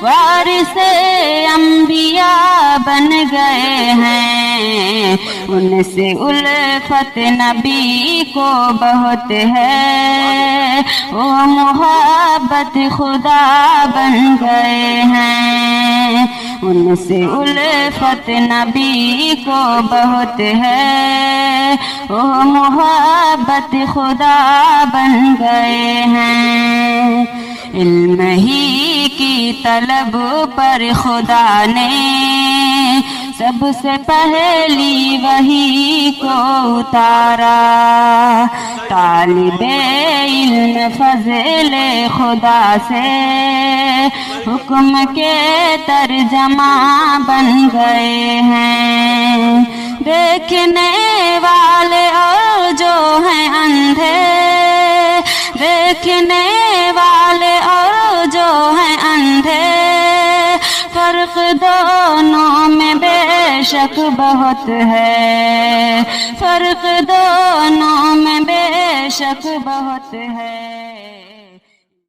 وارث انبیاء بن گئے ہیں، ان سے الفت نبی کو بہت ہے، وہ محبت خدا بن گئے ہیں، ان سے الفت نبی کو بہت ہے، وہ محبت خدا بن گئے ہیں۔ علم ہی کی طلب پر خدا نے سب سے پہلی وحی کو اتارا، طالب علم فضل خدا سے حکم کے ترجمہ بن گئے ہیں۔ دیکھنے والے اور جو ہیں اندھے، دیکھنے والے اور جو ہیں اندھے، فرق دونوں میں بے شک بہت ہے، فرق دونوں میں بے شک بہت ہے۔